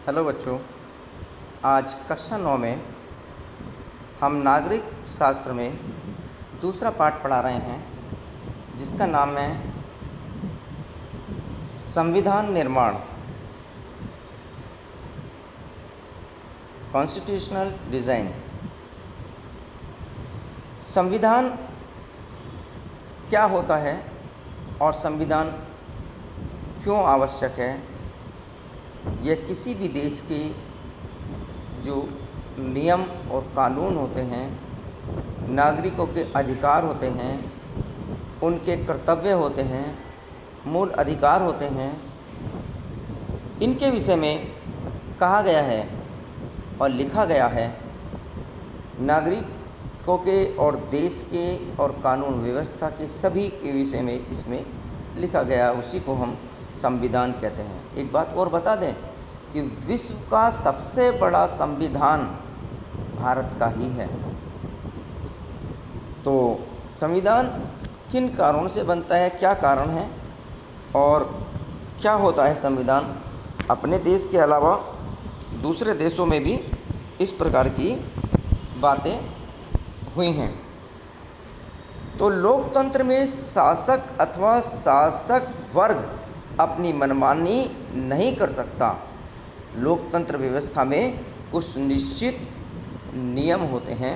Hello बच्चों, आज कक्षा 9 में हम नागरिक शास्त्र में दूसरा पाठ पढ़ा रहे हैं जिसका नाम है संविधान निर्माण, कॉन्स्टिट्यूशनल डिज़ाइन। संविधान क्या होता है और संविधान क्यों आवश्यक है, यह किसी भी देश के जो नियम और कानून होते हैं, नागरिकों के अधिकार होते हैं, उनके कर्तव्य होते हैं, मूल अधिकार होते हैं, इनके विषय में कहा गया है और लिखा गया है। नागरिकों के और देश के और कानून व्यवस्था के सभी के विषय में इसमें लिखा गया, उसी को हम संविधान कहते हैं। एक बात और बता दें कि विश्व का सबसे बड़ा संविधान भारत का ही है। तो संविधान किन कारणों से बनता है, क्या कारण है और क्या होता है संविधान, अपने देश के अलावा दूसरे देशों में भी इस प्रकार की बातें हुई हैं। तो लोकतंत्र में शासक अथवा शासक वर्ग अपनी मनमानी नहीं कर सकता। लोकतंत्र व्यवस्था में कुछ निश्चित नियम होते हैं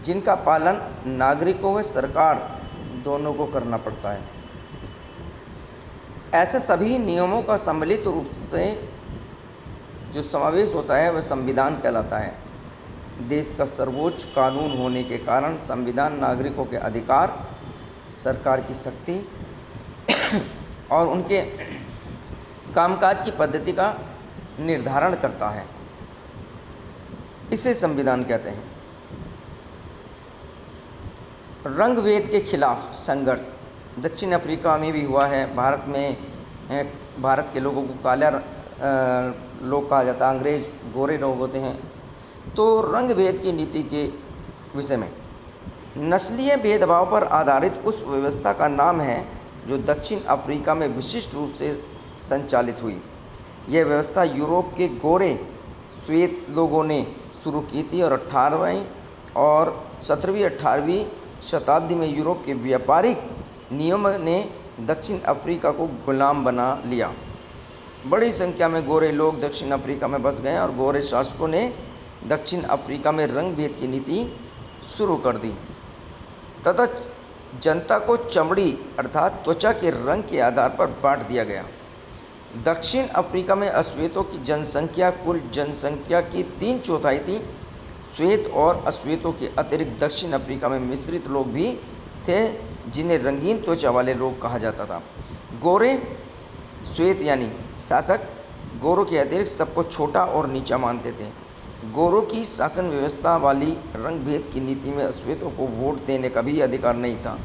जिनका पालन नागरिकों व सरकार दोनों को करना पड़ता है। ऐसे सभी नियमों का सम्मिलित रूप से जो समावेश होता है वह संविधान कहलाता है। देश का सर्वोच्च कानून होने के कारण संविधान नागरिकों के अधिकार, सरकार की शक्ति और उनके कामकाज की पद्धति का निर्धारण करता है। इसे संविधान कहते हैं। रंग भेद के खिलाफ संघर्ष दक्षिण अफ्रीका में भी हुआ है। भारत के लोगों को काला लोग कहा जाता है, अंग्रेज गोरे लोग होते हैं। तो रंग भेद की नीति के विषय में नस्लीय भेदभाव पर आधारित उस व्यवस्था का नाम है जो दक्षिण अफ्रीका में विशिष्ट रूप से संचालित हुई। यह व्यवस्था यूरोप के गोरे श्वेत लोगों ने शुरू की थी और 18वीं और 17वीं-18वीं शताब्दी में यूरोप के व्यापारिक नियम ने दक्षिण अफ्रीका को गुलाम बना लिया। बड़ी संख्या में गोरे लोग दक्षिण अफ्रीका में बस गए और गोरे शासकों ने दक्षिण अफ्रीका में रंग भेद की नीति शुरू कर दी तथा जनता को चमड़ी अर्थात त्वचा के रंग के आधार पर बांट दिया गया। दक्षिण अफ्रीका में अश्वेतों की जनसंख्या कुल जनसंख्या की 3/4 थी। श्वेत और अश्वेतों के अतिरिक्त दक्षिण अफ्रीका में मिश्रित लोग भी थे जिन्हें रंगीन त्वचा वाले लोग कहा जाता था। गोरे श्वेत यानी शासक गोरों के अतिरिक्त सबको छोटा और नीचा मानते थे। गोरों की शासन व्यवस्था वाली रंग भेद की नीति में अश्वेतों को वोट देने का भी अधिकार नहीं था।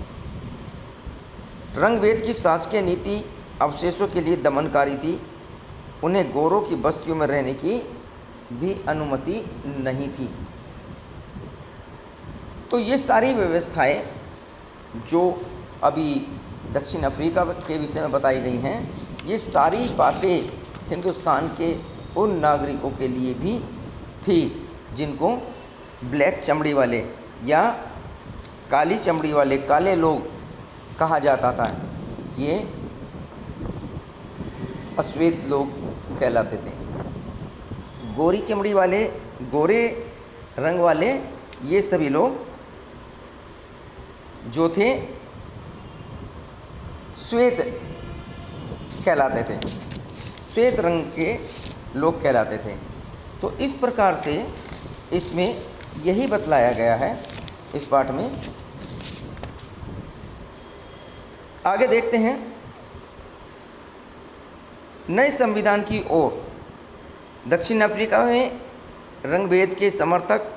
रंग भेद की शासकीय नीति अवशेषों के लिए दमनकारी थी। उन्हें गोरों की बस्तियों में रहने की भी अनुमति नहीं थी। तो ये सारी व्यवस्थाएं जो अभी दक्षिण अफ्रीका के विषय में बताई गई हैं, ये सारी बातें हिंदुस्तान के उन नागरिकों के लिए भी थी जिनको ब्लैक चमड़ी वाले या काली चमड़ी वाले काले लोग कहा जाता था। ये अश्वेत लोग कहलाते थे। गोरी चमड़ी वाले, गोरे रंग वाले, ये सभी लोग जो थे श्वेत कहलाते थे, श्वेत रंग के लोग कहलाते थे। तो इस प्रकार से इसमें यही बतलाया गया है इस पाठ में। आगे देखते हैं नए संविधान की ओर। दक्षिण अफ्रीका में रंग भेद के समर्थक,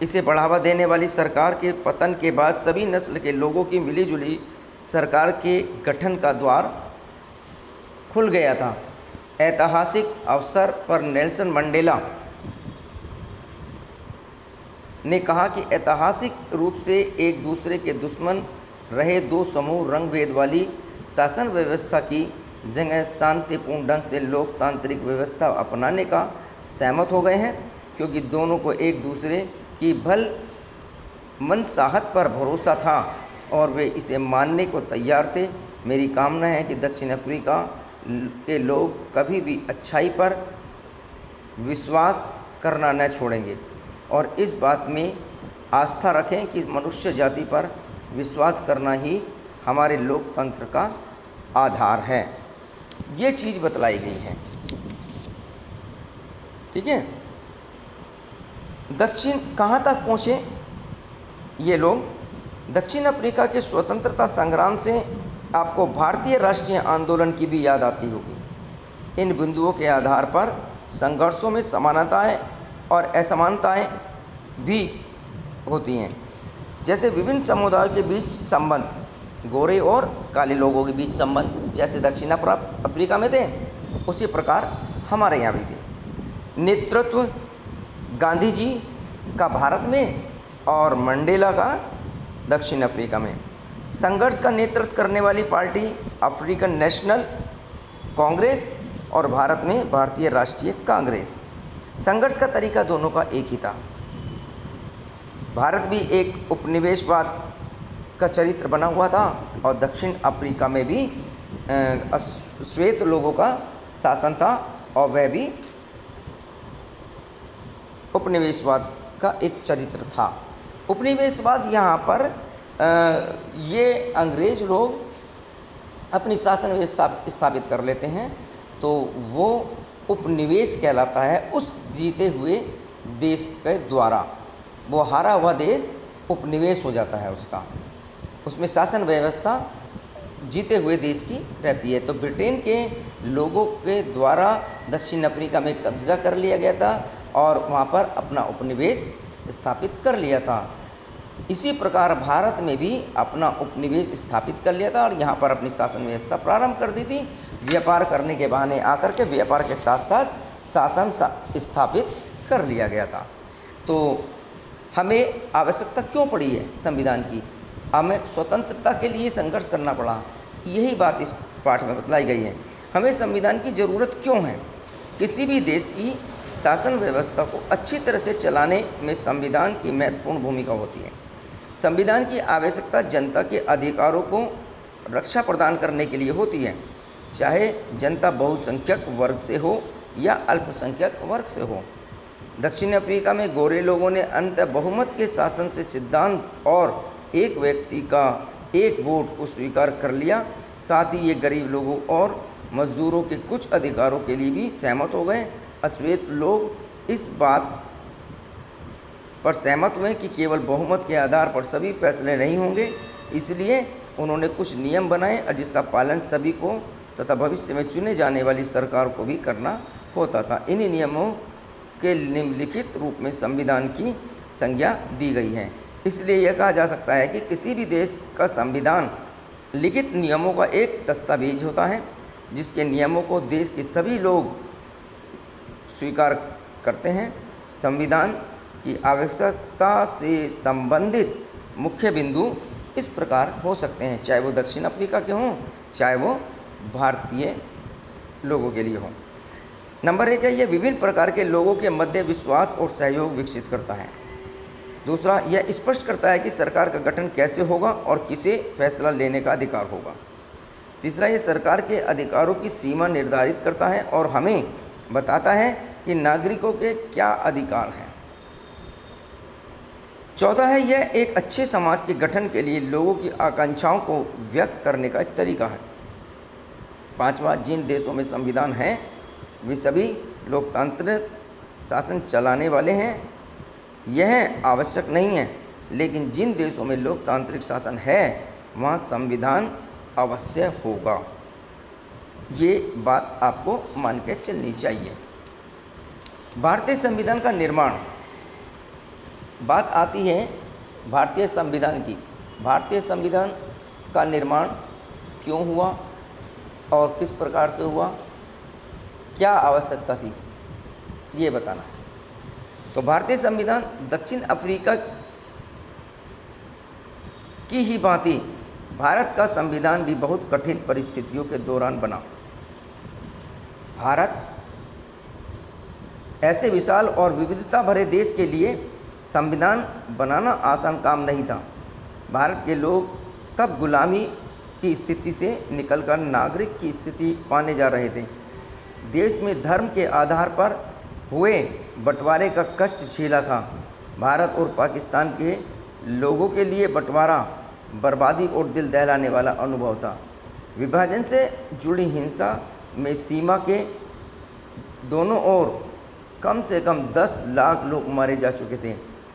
इसे बढ़ावा देने वाली सरकार के पतन के बाद सभी नस्ल के लोगों की मिलीजुली सरकार के गठन का द्वार खुल गया था। ऐतिहासिक अवसर पर नेल्सन मंडेला ने कहा कि ऐतिहासिक रूप से एक दूसरे के दुश्मन रहे दो समूह रंग भेद वाली शासन व्यवस्था की जगह शांतिपूर्ण ढंग से लोकतांत्रिक व्यवस्था अपनाने का सहमत हो गए हैं, क्योंकि दोनों को एक दूसरे की भल मनसाहत पर भरोसा था और वे इसे मानने को तैयार थे। मेरी कामना है कि दक्षिण अफ्रीका के लोग कभी भी अच्छाई पर विश्वास करना न छोड़ेंगे और इस बात में आस्था रखें कि मनुष्य जाति पर विश्वास करना ही हमारे लोकतंत्र का आधार है। ये चीज़ बतलाई गई है। ठीक है, दक्षिण कहाँ तक पहुँचे ये लोग? दक्षिण अफ्रीका के स्वतंत्रता संग्राम से आपको भारतीय राष्ट्रीय आंदोलन की भी याद आती होगी। इन बिंदुओं के आधार पर संघर्षों में समानताएं और असमानताएं भी होती हैं, जैसे विभिन्न समुदायों के बीच संबंध, गोरे और काले लोगों के बीच संबंध जैसे दक्षिण अफ्रीका में थे, उसी प्रकार हमारे यहाँ भी थे। नेतृत्व गांधी जी का भारत में और मंडेला का दक्षिण अफ्रीका में। संघर्ष का नेतृत्व करने वाली पार्टी अफ्रीकन नेशनल कांग्रेस और भारत में भारतीय राष्ट्रीय कांग्रेस। संघर्ष का तरीका दोनों का एक ही था। भारत भी एक उपनिवेशवाद का चरित्र बना हुआ था और दक्षिण अफ्रीका में भी श्वेत लोगों का शासन था और वह भी उपनिवेशवाद का एक चरित्र था। उपनिवेशवाद यहाँ पर ये अंग्रेज लोग अपनी शासन व्यवस्था स्थापित कर लेते हैं तो वो उपनिवेश कहलाता है। उस जीते हुए देश के द्वारा वो हारा हुआ देश उपनिवेश हो जाता है उसका, उसमें शासन व्यवस्था जीते हुए देश की रहती है। तो ब्रिटेन के लोगों के द्वारा दक्षिण अफ्रीका में कब्जा कर लिया गया था और वहाँ पर अपना उपनिवेश स्थापित कर लिया था। इसी प्रकार भारत में भी अपना उपनिवेश स्थापित कर लिया था और यहाँ पर अपनी शासन व्यवस्था प्रारंभ कर दी थी। व्यापार करने के बहाने आकर के व्यापार के साथ साथ शासन स्थापित कर लिया गया था। तो हमें आवश्यकता क्यों पड़ी है संविधान की? हमें स्वतंत्रता के लिए संघर्ष करना पड़ा, यही बात इस पाठ में बतलाई गई है। हमें संविधान की ज़रूरत क्यों है? किसी भी देश की शासन व्यवस्था को अच्छी तरह से चलाने में संविधान की महत्वपूर्ण भूमिका होती है। संविधान की आवश्यकता जनता के अधिकारों को रक्षा प्रदान करने के लिए होती है, चाहे जनता बहुसंख्यक वर्ग से हो या अल्पसंख्यक वर्ग से हो। दक्षिण अफ्रीका में गोरे लोगों ने अंततः बहुमत के शासन से सिद्धांत और एक व्यक्ति का एक वोट को स्वीकार कर लिया। साथ ही ये गरीब लोगों और मजदूरों के कुछ अधिकारों के लिए भी सहमत हो गए। अश्वेत लोग इस बात पर सहमत हुए कि केवल बहुमत के आधार पर सभी फैसले नहीं होंगे, इसलिए उन्होंने कुछ नियम बनाए और जिसका पालन सभी को तथा भविष्य में चुने जाने वाली सरकार को भी करना होता था। इन्हीं नियमों के निम्नलिखित रूप में संविधान की संज्ञा दी गई है। इसलिए यह कहा जा सकता है कि किसी भी देश का संविधान लिखित नियमों का एक दस्तावेज होता है, जिसके नियमों को देश के सभी लोग स्वीकार करते हैं। संविधान की आवश्यकता से संबंधित मुख्य बिंदु इस प्रकार हो सकते हैं, चाहे वो दक्षिण अफ्रीका के हों, चाहे वो भारतीय लोगों के लिए हों। नंबर 1 है, यह विभिन्न प्रकार के लोगों के मध्य विश्वास और सहयोग विकसित करता है। दूसरा, यह स्पष्ट करता है कि सरकार का गठन कैसे होगा और किसे फैसला लेने का अधिकार होगा। तीसरा, यह सरकार के अधिकारों की सीमा निर्धारित करता है और हमें बताता है कि नागरिकों के क्या अधिकार हैं। चौथा है, यह एक अच्छे समाज के गठन के लिए लोगों की आकांक्षाओं को व्यक्त करने का एक तरीका है। पांचवा, जिन देशों में संविधान है वे सभी लोकतांत्रिक शासन चलाने वाले हैं। यह आवश्यक नहीं है, लेकिन जिन देशों में लोकतांत्रिक शासन है वहाँ संविधान अवश्य होगा। ये बात आपको मान के चलनी चाहिए। भारतीय संविधान का निर्माण, बात आती है भारतीय संविधान की। भारतीय संविधान का निर्माण क्यों हुआ और किस प्रकार से हुआ, क्या आवश्यकता थी, ये बताना है। तो भारतीय संविधान दक्षिण अफ्रीका की ही भांति भारत का संविधान भी बहुत कठिन परिस्थितियों के दौरान बना। भारत ऐसे विशाल और विविधता भरे देश के लिए संविधान बनाना आसान काम नहीं था। भारत के लोग तब गुलामी की स्थिति से निकलकर नागरिक की स्थिति पाने जा रहे थे। देश में धर्म के आधार पर हुए बंटवारे का कष्ट झेला था। भारत और पाकिस्तान के लोगों के लिए बंटवारा बर्बादी और दिल दहलाने वाला अनुभव था। विभाजन से जुड़ी हिंसा में सीमा के दोनों ओर कम से कम 10 लाख लोग मारे जा चुके थे।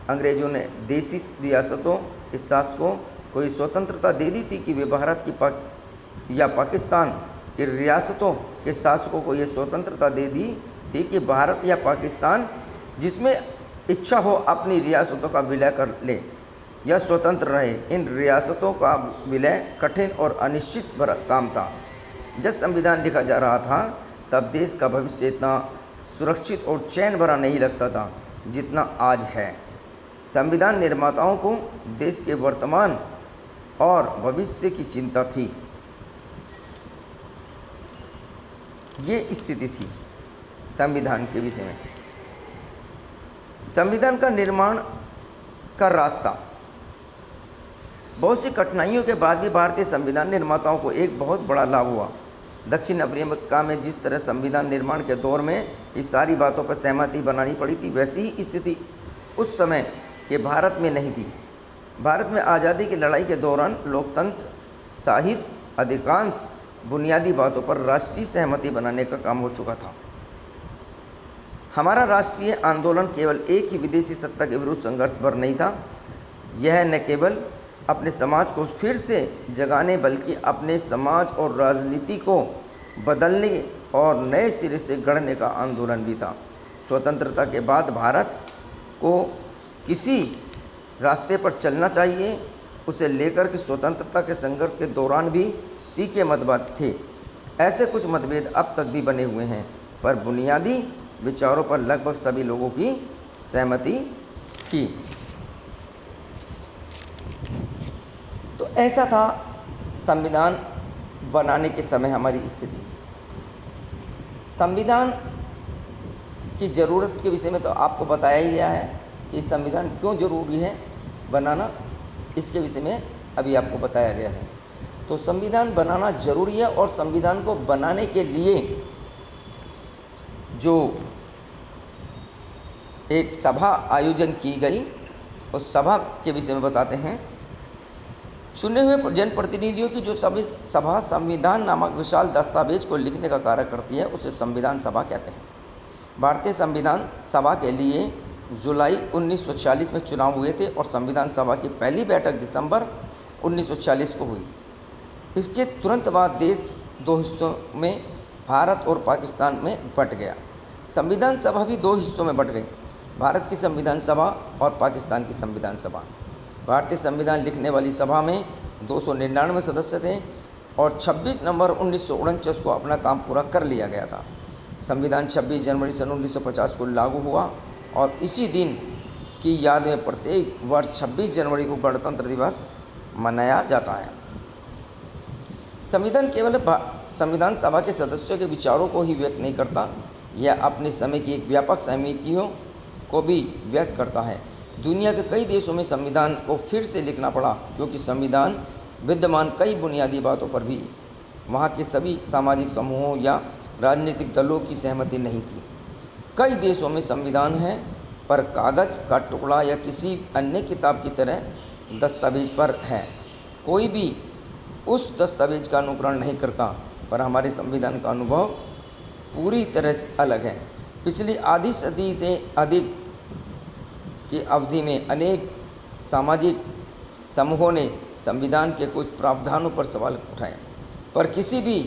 अंग्रेज़ों ने देशी रियासतों के शासकों को ये स्वतंत्रता दे दी थी कि वे भारत की या पाकिस्तान की रियासतों के शासकों को ये स्वतंत्रता दे दी थी कि भारत या पाकिस्तान जिसमें इच्छा हो अपनी रियासतों का विलय कर ले या स्वतंत्र रहे। इन रियासतों का विलय कठिन और अनिश्चित भरा काम था। जब संविधान लिखा जा रहा था तब देश का भविष्य इतना सुरक्षित और चैन भरा नहीं लगता था जितना आज है। संविधान निर्माताओं को देश के वर्तमान और भविष्य की चिंता थी। ये स्थिति थी संविधान के विषय में। संविधान का निर्माण का रास्ता। बहुत सी कठिनाइयों के बाद भी भारतीय संविधान निर्माताओं को एक बहुत बड़ा लाभ हुआ। दक्षिण अफ्रीका में जिस तरह संविधान निर्माण के दौर में इस सारी बातों पर सहमति बनानी पड़ी थी, वैसी ही स्थिति उस समय के भारत में नहीं थी। भारत में आज़ादी की लड़ाई के दौरान लोकतंत्र, साहित्य, अधिकांश बुनियादी बातों पर राष्ट्रीय सहमति बनाने का काम हो चुका था। हमारा राष्ट्रीय आंदोलन केवल एक ही विदेशी सत्ता के विरुद्ध संघर्ष भर नहीं था। यह न केवल अपने समाज को फिर से जगाने बल्कि अपने समाज और राजनीति को बदलने और नए सिरे से गढ़ने का आंदोलन भी था। स्वतंत्रता के बाद भारत को किसी रास्ते पर चलना चाहिए, उसे लेकर के स्वतंत्रता के संघर्ष के दौरान भी तीखे मतभेद थे। ऐसे कुछ मतभेद अब तक भी बने हुए हैं, पर बुनियादी विचारों पर लगभग सभी लोगों की सहमति थी। तो ऐसा था संविधान बनाने के समय हमारी स्थिति। संविधान की ज़रूरत के विषय में तो आपको बताया ही गया है कि संविधान क्यों ज़रूरी है बनाना, इसके विषय में अभी आपको बताया गया है। तो संविधान बनाना ज़रूरी है और संविधान को बनाने के लिए जो एक सभा आयोजन की गई, उस सभा के विषय में बताते हैं। चुने हुए जनप्रतिनिधियों की जो सभा संविधान नामक विशाल दस्तावेज को लिखने का कार्य करती है, उसे संविधान सभा कहते हैं। भारतीय संविधान सभा के लिए जुलाई 1946 में चुनाव हुए थे और संविधान सभा की पहली बैठक दिसंबर 1946 को हुई। इसके तुरंत बाद देश दो हिस्सों में, भारत और पाकिस्तान में बंट गया। संविधान सभा भी दो हिस्सों में बंट गई, भारत की संविधान सभा और पाकिस्तान की संविधान सभा। भारतीय संविधान लिखने वाली सभा में 299 सदस्य थे और 26 नवंबर 1949 को अपना काम पूरा कर लिया गया था। संविधान 26 जनवरी सन 1950 को लागू हुआ और इसी दिन की याद में प्रत्येक वर्ष 26 जनवरी को गणतंत्र दिवस मनाया जाता है। संविधान केवल संविधान सभा के सदस्यों के विचारों को ही व्यक्त नहीं करता, यह अपने समय की एक व्यापक सहमतियों को भी व्यक्त करता है। दुनिया के कई देशों में संविधान को फिर से लिखना पड़ा क्योंकि संविधान विद्यमान कई बुनियादी बातों पर भी वहाँ के सभी सामाजिक समूहों या राजनीतिक दलों की सहमति नहीं थी। कई देशों में संविधान है पर कागज़ का टुकड़ा या किसी अन्य किताब की तरह दस्तावेज पर है। कोई भी उस दस्तावेज का अनुकरण नहीं करता, पर हमारे संविधान का अनुभव पूरी तरह अलग है। पिछली आधी सदी से अधिक की अवधि में अनेक सामाजिक समूहों ने संविधान के कुछ प्रावधानों पर सवाल उठाए, पर किसी भी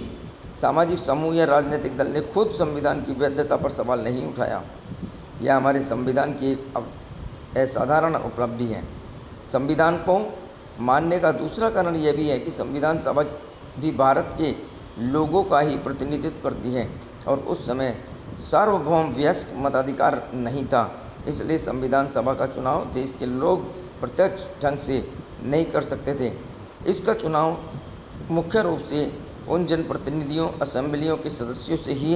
सामाजिक समूह या राजनीतिक दल ने खुद संविधान की वैधता पर सवाल नहीं उठाया। यह हमारे संविधान की एक असाधारण उपलब्धि है। संविधान को मानने का दूसरा कारण यह भी है कि संविधान सभा भी भारत के लोगों का ही प्रतिनिधित्व करती है और उस समय सार्वभौम वयस्क मताधिकार नहीं था। इसलिए संविधान सभा का चुनाव देश के लोग प्रत्यक्ष ढंग से नहीं कर सकते थे। इसका चुनाव मुख्य रूप से उन जनप्रतिनिधियों, असेंबलियों के सदस्यों से ही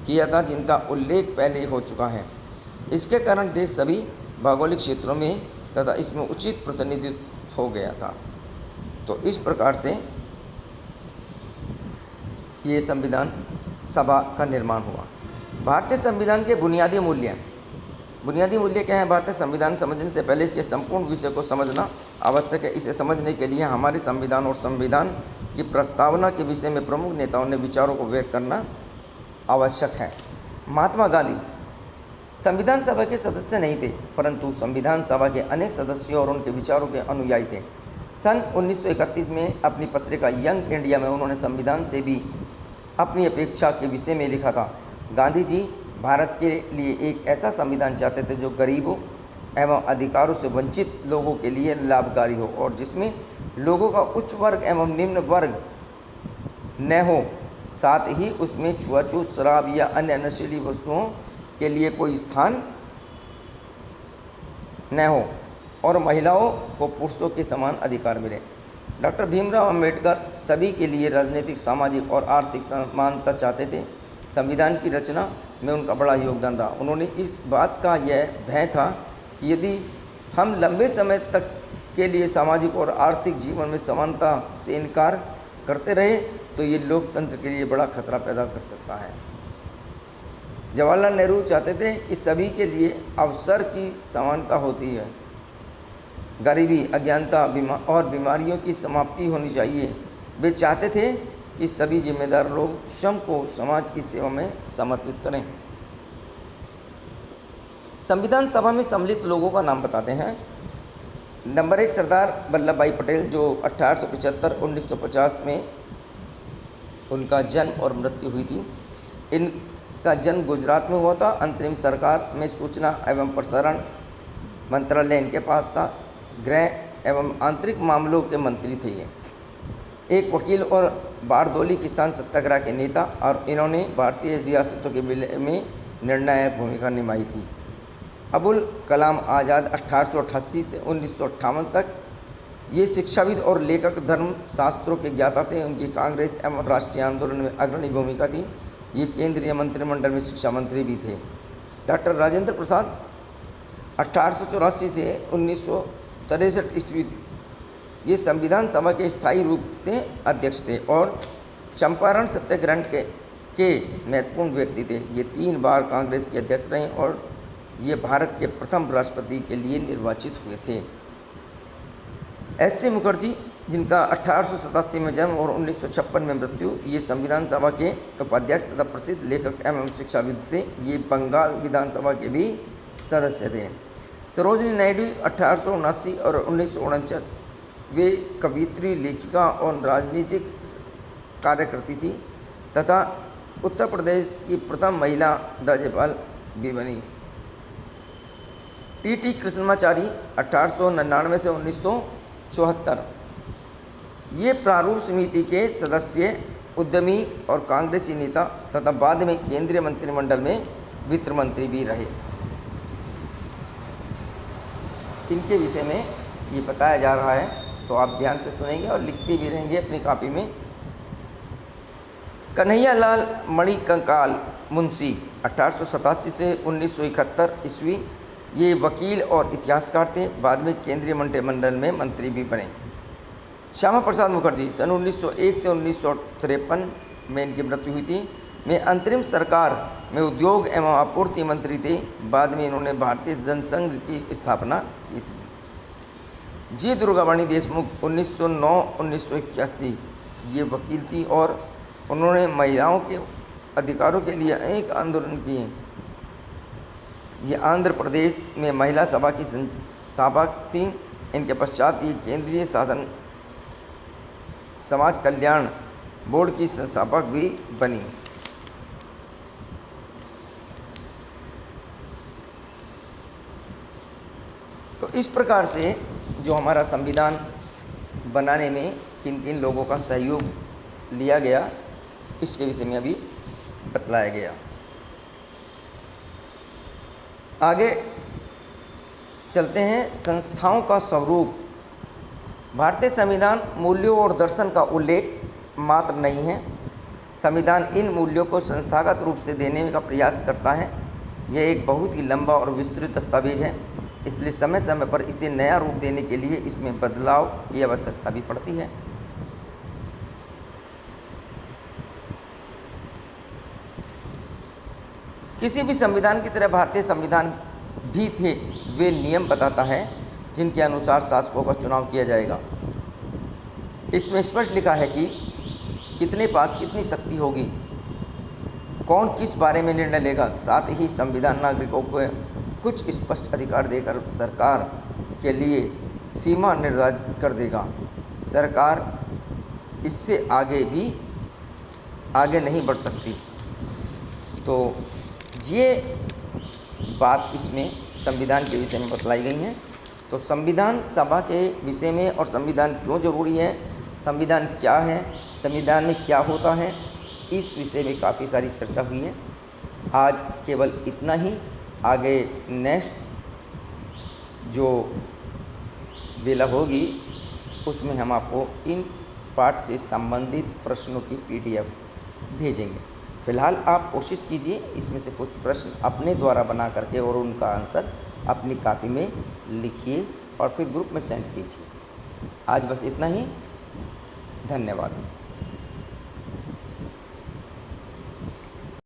किया था, जिनका उल्लेख पहले हो चुका है। इसके कारण देश सभी भौगोलिक क्षेत्रों में तथा इसमें उचित प्रतिनिधित्व हो गया था। तो इस प्रकार से ये संविधान सभा का निर्माण हुआ। भारतीय संविधान के बुनियादी मूल्य क्या है? भारतीय संविधान समझने से पहले इसके संपूर्ण विषय को समझना आवश्यक है। इसे समझने के लिए हमारे संविधान और संविधान की प्रस्तावना के विषय में प्रमुख नेताओं ने विचारों को व्यक्त करना आवश्यक है। महात्मा गांधी संविधान सभा के सदस्य नहीं थे, परंतु संविधान सभा के अनेक सदस्यों और उनके विचारों के अनुयायी थे। सन 1931 में अपनी पत्रिका यंग इंडिया में उन्होंने संविधान से भी अपनी अपेक्षा के विषय में लिखा था। गांधी जी भारत के लिए एक ऐसा संविधान चाहते थे जो गरीबों एवं अधिकारों से वंचित लोगों के लिए लाभकारी हो और जिसमें लोगों का उच्च वर्ग एवं निम्न वर्ग न हो, साथ ही उसमें छुआछूत, शराब या अन्य नशीली वस्तुओं के लिए कोई स्थान न हो और महिलाओं को पुरुषों के समान अधिकार मिले। डॉक्टर भीमराव अंबेडकर सभी के लिए राजनीतिक, सामाजिक और आर्थिक समानता चाहते थे। संविधान की रचना में उनका बड़ा योगदान रहा। उन्होंने इस बात का यह भय था कि यदि हम लंबे समय तक के लिए सामाजिक और आर्थिक जीवन में समानता से इनकार करते रहे तो ये लोकतंत्र के लिए बड़ा खतरा पैदा कर सकता है। जवाहरलाल नेहरू चाहते थे कि सभी के लिए अवसर की समानता होती है, गरीबी, अज्ञानता और बीमारियों की समाप्ति होनी चाहिए। वे चाहते थे कि सभी जिम्मेदार लोग स्वयं को समाज की सेवा में समर्पित करें। संविधान सभा में सम्मिलित लोगों का नाम बताते हैं। नंबर 1 सरदार वल्लभ भाई पटेल, जो 1875-1950 में उनका जन्म और मृत्यु हुई थी। इनका जन्म गुजरात में हुआ था। अंतरिम सरकार में सूचना एवं प्रसारण मंत्रालय इनके पास था। गृह एवं आंतरिक मामलों के मंत्री थे ये। एक वकील और बारदोली किसान सत्याग्रह के नेता, और इन्होंने भारतीय रियासतों के विलय में निर्णायक भूमिका निभाई थी। अबुल कलाम आज़ाद 1888 से 1958 तक ये शिक्षाविद और लेखक, धर्म शास्त्रों के ज्ञाता थे। उनकी कांग्रेस एवं राष्ट्रीय आंदोलन में अग्रणी भूमिका थी। ये केंद्रीय मंत्रिमंडल में शिक्षा मंत्री भी थे। डॉक्टर राजेंद्र प्रसाद 1884 से 1963 ईस्वी ये संविधान सभा के स्थायी रूप से अध्यक्ष थे और चंपारण सत्याग्रह के महत्वपूर्ण व्यक्ति थे। ये 3 बार कांग्रेस के अध्यक्ष रहे और ये भारत के प्रथम राष्ट्रपति के लिए निर्वाचित हुए थे। एस.सी. मुखर्जी, जिनका 1887 में जन्म और 1956 में मृत्यु, ये संविधान सभा के उपाध्यक्ष तथा प्रसिद्ध लेखक एवं शिक्षाविद थे। ये बंगाल विधानसभा के भी सदस्य थे। सरोजिनी नायडू 1879 और 1949 वे कवियत्री, लेखिका और राजनीतिक कार्यकर्ती थी तथा उत्तर प्रदेश की प्रथम महिला राज्यपाल भी बनी। टी कृष्णमाचारी 1899 से 1974 ये प्रारूप समिति के सदस्य, उद्यमी और कांग्रेसी नेता तथा बाद में केंद्रीय मंत्रिमंडल में वित्त मंत्री भी रहे। इनके विषय में ये बताया जा रहा है, तो आप ध्यान से सुनेंगे और लिखते भी रहेंगे अपनी कॉपी में। कन्हैयालाल मणिकंकाल मुंशी 1887 से 1971 ईस्वी, ये वकील और इतिहासकार थे। बाद में केंद्रीय मंत्रिमंडल में मंत्री भी बने। श्यामा प्रसाद मुखर्जी सन 1901 से 1953 में इनकी मृत्यु हुई थी। वे अंतरिम सरकार में उद्योग एवं आपूर्ति मंत्री थे। बाद में इन्होंने भारतीय जनसंघ की स्थापना की थी। जी दुर्गावाणी देशमुख 1909-1981 ये वकील थी और उन्होंने महिलाओं के अधिकारों के लिए अनेक आंदोलन किए। ये आंध्र प्रदेश में महिला सभा की संस्थापक थी। इनके पश्चात ये केंद्रीय शासन समाज कल्याण बोर्ड की संस्थापक भी बनी। तो इस प्रकार से जो हमारा संविधान बनाने में किन किन लोगों का सहयोग लिया गया, इसके विषय में अभी बतलाया गया। आगे चलते हैं। संस्थाओं का स्वरूप। भारतीय संविधान मूल्यों और दर्शन का उल्लेख मात्र नहीं है, संविधान इन मूल्यों को संस्थागत रूप से देने का प्रयास करता है। यह एक बहुत ही लंबा और विस्तृत दस्तावेज है, इसलिए समय समय पर इसे नया रूप देने के लिए इसमें बदलाव की आवश्यकता भी पड़ती है। किसी भी संविधान की तरह भारतीय संविधान भी थे वे नियम बताता है जिनके अनुसार शासकों का चुनाव किया जाएगा। इसमें स्पष्ट लिखा है कि कितने पास कितनी शक्ति होगी, कौन किस बारे में निर्णय लेगा। साथ ही संविधान नागरिकों को कुछ स्पष्ट अधिकार देकर सरकार के लिए सीमा निर्धारित कर देगा। सरकार इससे आगे नहीं बढ़ सकती। तो ये बात इसमें संविधान के विषय में बतलाई गई है। तो संविधान सभा के विषय में और संविधान क्यों ज़रूरी है, संविधान क्या है, संविधान में क्या होता है, इस विषय में काफ़ी सारी चर्चा हुई है। आज केवल इतना ही। आगे नेक्स्ट जो वेला होगी उसमें हम आपको इन पाठ से संबंधित प्रश्नों की PDF भेजेंगे। फिलहाल आप कोशिश कीजिए इसमें से कुछ प्रश्न अपने द्वारा बना करके और उनका आंसर अपनी कॉपी में लिखिए और फिर ग्रुप में सेंड कीजिए। आज बस इतना ही। धन्यवाद।